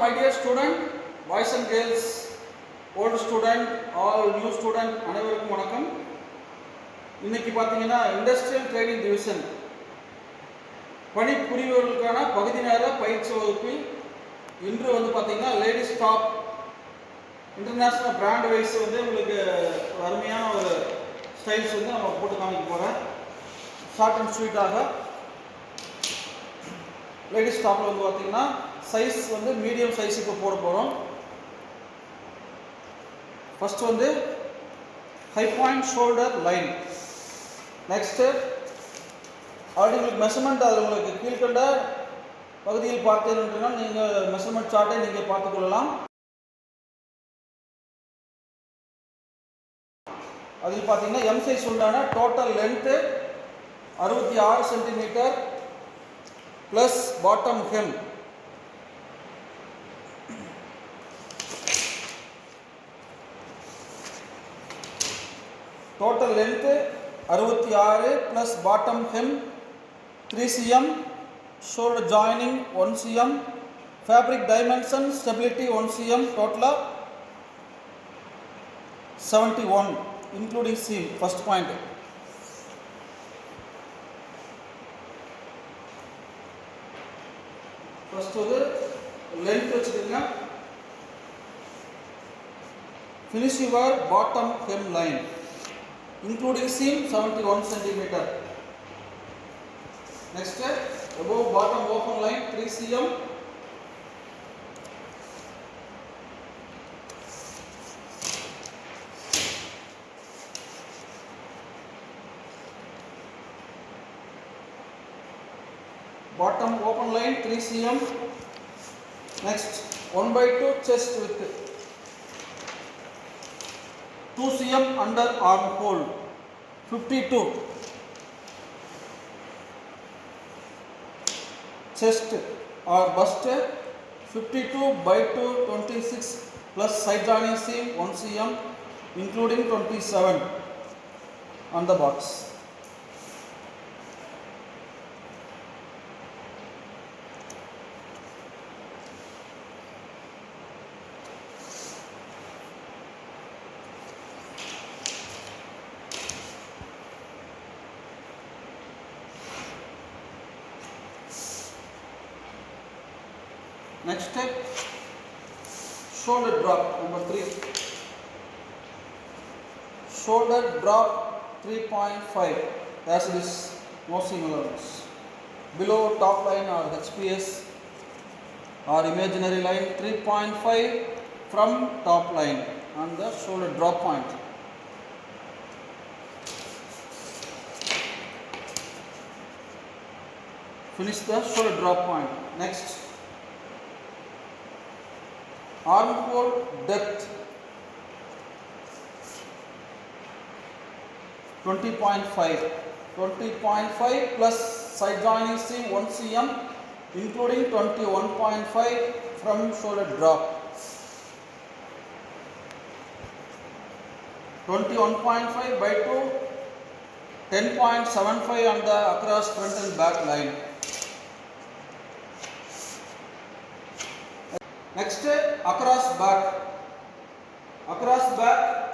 my dear student, boys and girls, old student, all new student, அனைவருக்கும் வணக்கம். இன்னைக்கு பார்த்தீங்கன்னா இண்டஸ்ட்ரியல் ட்ரைனிங் டிவிஷன் பணிபுரிவோர்களுக்கான பகுதி நேர பயிற்சி வகுப்பில் இன்று வந்து பார்த்தீங்கன்னா ladies top international brand wise வந்து உங்களுக்கு அருமையான ஒரு ஸ்டைல்ஸ் வந்து நம்ம போட்டு காமிக்க போகிறேன். ஷார்ட் அண்ட் ஸ்வீட்டாக லேடிஸ் டாப்பில் வந்து பார்த்தீங்கன்னா சைஸ் வந்து மீடியம் சைஸ் இப்போ போட போகிறோம். ஃபஸ்ட்டு வந்து high point shoulder line. Next already உங்களுக்கு மெஷர்மெண்ட் அதில் உங்களுக்கு கீழ்கண்ட பகுதியில் பார்த்தீங்கன்னா நீங்கள் மெஷர்மெண்ட் சார்ட்டை நீங்கள் பார்த்துக்கொள்ளலாம். அதில் பார்த்தீங்கன்னா எம் சைஸ் உண்டான total length 66 centimetre plus bottom hem. Total length 66 plus bottom hem 3 cm, shoulder joining 1 cm, fabric dimension stability 1 cm, டோட்டலாக 71 including seam. First point. First வந்து லென்த் வச்சுக்கோங்க. finish your bottom hem line including seam 71 centimeter. Next above bottom open line 3 cm, bottom open line 3 cm. Next 1/2 chest width 2 cm under armhole 52. Chest or bust 52/2 26 plus side joining seam 1 cm including 27 on the box. Next step, shoulder drop number 3. Shoulder drop 3.5 as it is no seam allowance. Below top line or HPS or imaginary line 3.5 from top line on the shoulder drop point. Finish the shoulder drop point. Next, armhole depth 20.5 plus side joining seam 1 cm including 21.5 from shoulder drop. 21.5/2 10.75 on the across front and back line. Next across back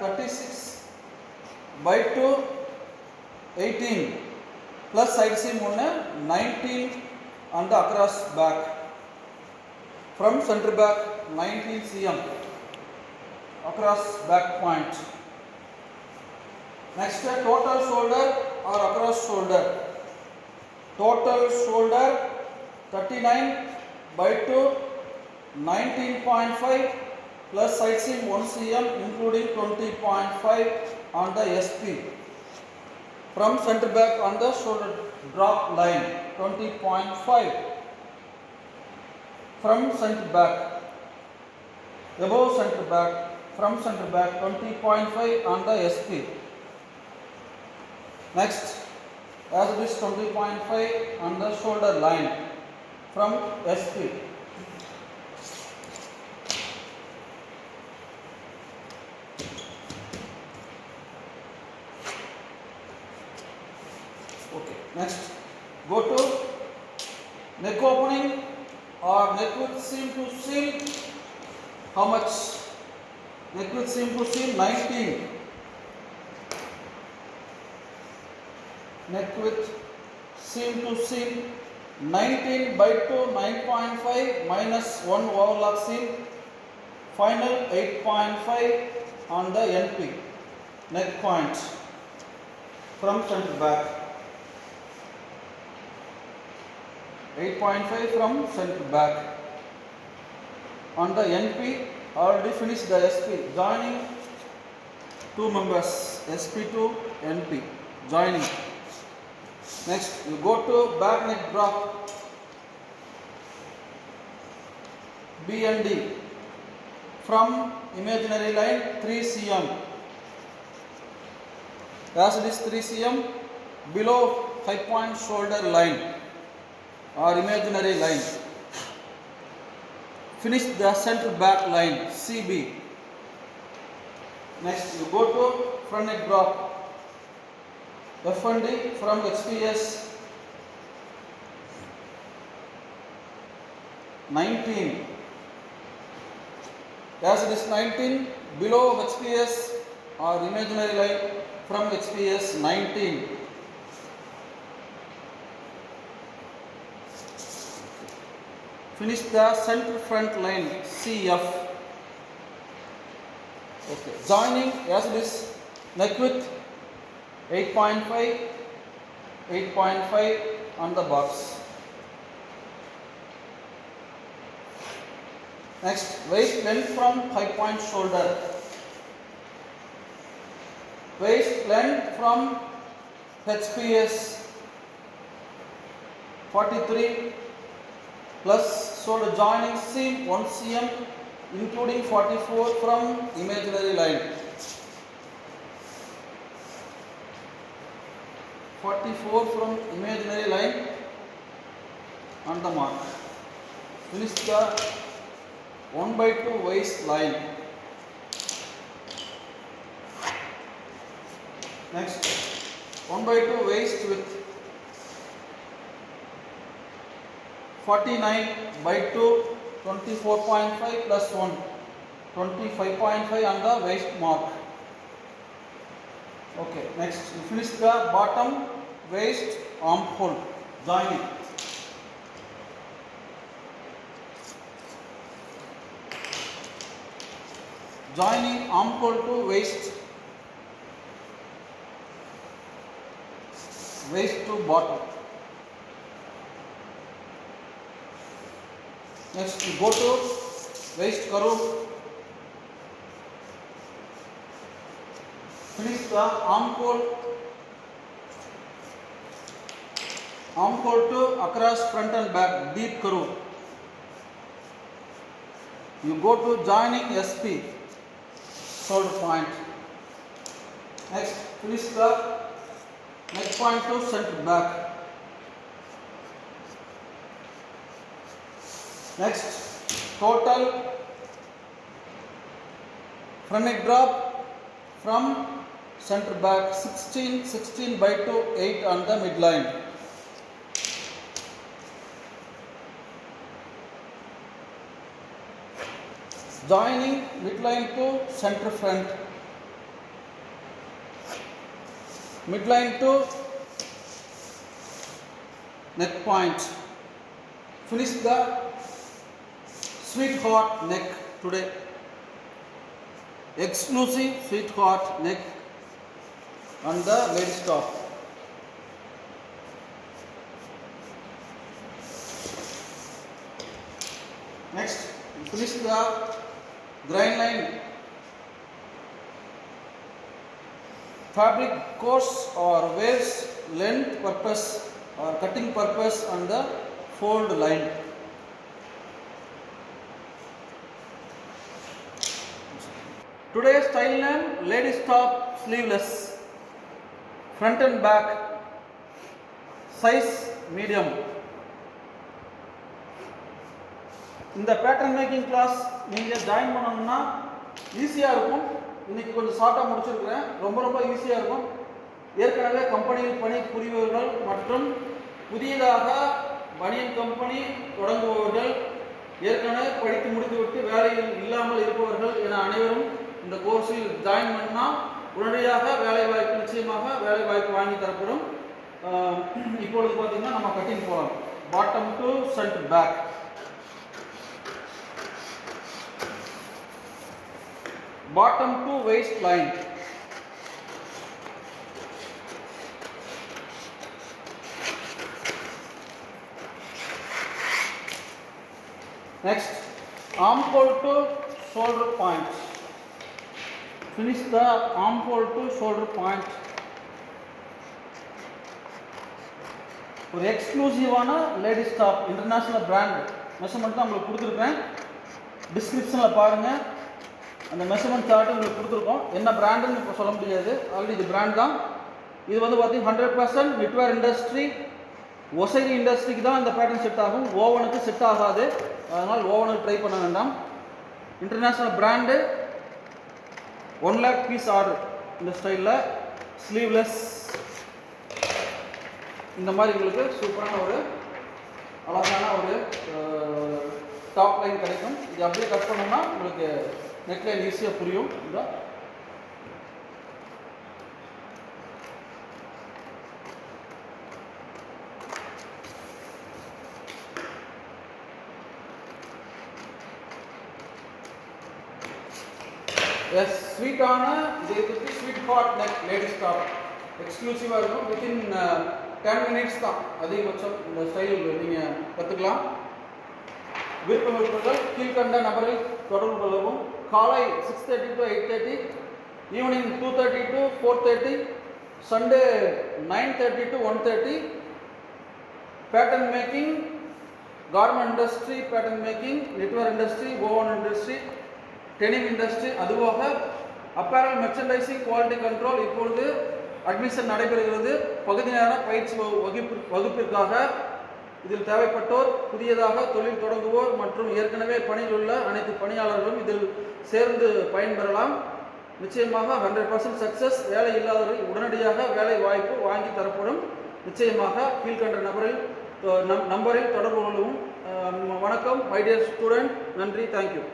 36/2 18 plus side seam 19 on the across back. From center back 19 cm across back point. Next total shoulder or across shoulder. Total shoulder 39/2 19.5 plus side seam 1 cm including 20.5 on the SP. From center back on the shoulder drop line 20.5. From center back above center back from center back 20.5 on the SP. Next, as it is 20.5 on the shoulder line from SP. Okay, next go to neck opening or neck with seam to seam How much? Neck width seam to seam 19. Neck width seam to seam 19 by 2 9.5 minus 1 overlock seam. Final 8.5 on the NP. Neck point from center back. 8.5 from center back. On the NP, already finished the SP. Joining two members, SP to NP. Joining. Next, you go to back neck drop. B and D. From imaginary line 3 cm. As it is 3 cm, below high point shoulder line or imaginary line. Finish the center back line CB. Next, you go to front neck drop. F and D from XPS 19. As it is 19, below XPS or imaginary line from XPS 19. Finish the center front line CF. Okay. Joining as it is neck width 8.5 on the box. Next, waist length from high point shoulder. Waist length from HPS 43 plus shoulder joining seam 1 cm including 44 from imaginary line. 44 from imaginary line on the mark. Finish the 1/2 waist line. Next, 1/2 waist width 49/2 24.5 plus 1 25.5 on the waist mark. Okay, next you finish the bottom waist armhole joining. Joining armhole to waist to bottom. Next you go to waist curve. Finish the armhole to across front and back deep curve. You go to joining SP shoulder point. Next, finish the neck point to center back. Next, total front neck drop from center back 16/2 8 on the midline. Joining midline to center front, midline to neck point. Finish the sweetheart neck today. Exclusive sweetheart neck on the ladies top. Next, finish the grind line. Fabric course or waist length purpose or cutting purpose on the fold line. Today's style name ladies top sleeveless, front and back, size medium. இந்த pattern making class நீங்கள் join பண்ணணும்னா ஈஸியாக இருக்கும். இன்றைக்கி கொஞ்சம் ஷார்ட்டாக முடிச்சிருக்கிறேன். ரொம்ப ஈஸியாக இருக்கும். ஏற்கனவே கம்பெனியில் பணிபுரிபவர்கள் மற்றும் புதியதாக பனியன் கம்பெனி தொடங்குபவர்கள் ஏற்கனவே படித்து முடித்துவிட்டு வேலையில் இல்லாமல் இருப்பவர்கள் என அனைவரும் இந்த கோர்ஸில் ஜாயின் பண்ணால் உடனடியாக வேலை வாய்ப்பு நிச்சயமாக வேலை வாய்ப்பு வாங்கி தரப்படும். இப்பொழுது பார்த்தீங்கன்னா நம்ம கட்டிங் போகலாம். Bottom to front back. Bottom to waist line. Next, armhole to shoulder point. Finish the armhole to shoulder point. ஒரு எக்ஸ்க்ளூசிவான ladies top international brand measurement தான் உங்களுக்கு கொடுத்துருக்கேன். டிஸ்கிரிப்ஷனில் பாருங்கள், அந்த மெஷர்மெண்ட் சார்ட்டு உங்களுக்கு கொடுத்துருக்கோம். என்ன பிராண்டுன்னு இப்போ சொல்ல முடியாது, ஆல்ரெடி இது பிராண்ட் தான். இது வந்து பார்த்தீங்கன்னா 100% knitwear இண்டஸ்ட்ரி, ஒசைரி இண்டஸ்ட்ரிக்கு தான் இந்த பேட்டர்ன் செட் ஆகும். ஓவனுக்கு செட் ஆகாது, அதனால் ஓவனுக்கு ட்ரை பண்ண வேண்டாம். International brand. 1 lakh piece order இந்த ஸ்டைலில் ஸ்லீவ்லெஸ். இந்த மாதிரி உங்களுக்கு சூப்பரான ஒரு அழகான ஒரு டாப் லைன் கிடைக்கும். இது அப்படியே கட் பண்ணோம்னா உங்களுக்கு நெக்லைன் ஈஸியாக புரியும். இந்த ஸ்வீட்டான இது sweet hot neck ladies top எக்ஸ்க்ளூசிவாக இருக்கும். வித்தின் 10 minutes தான் அதிகபட்சம் இந்த ஸ்டைல் நீங்கள் கற்றுக்கலாம். விருப்பம் இருப்பவர்கள் கீழ்கண்ட நபரில் தொடர்பு கொள்ளவும். காலை 6:30 to 8:30, evening 2:30 to 4:30, Sunday 9:30 to 1:30. Pattern making, garment industry pattern making, knitwear industry, woven industry, denim industry, அதுவாக அப்பேரல் மெர்ச்சன்டைசிங், குவாலிட்டி கண்ட்ரோல். இப்பொழுது அட்மிஷன் நடைபெறுகிறது. பகுதி நேர பயிற்சி வகுப்பிற்காக. இதில் தேவைப்பட்டோர், புதியதாக தொழில் தொடங்குவோர் மற்றும் ஏற்கனவே பணியில் உள்ள அனைத்து பணியாளர்களும் இதில் சேர்ந்து பயன்பெறலாம். நிச்சயமாக 100% சக்சஸ். வேலை இல்லாதவர்கள் உடனடியாக வேலை வாய்ப்பு வாங்கி தரப்படும். நிச்சயமாக கீழ்கண்ட நம்பரில் தொடர்பு கொள்ளவும். வணக்கம் மை டியர் ஸ்டூடெண்ட். நன்றி, தேங்க்யூ.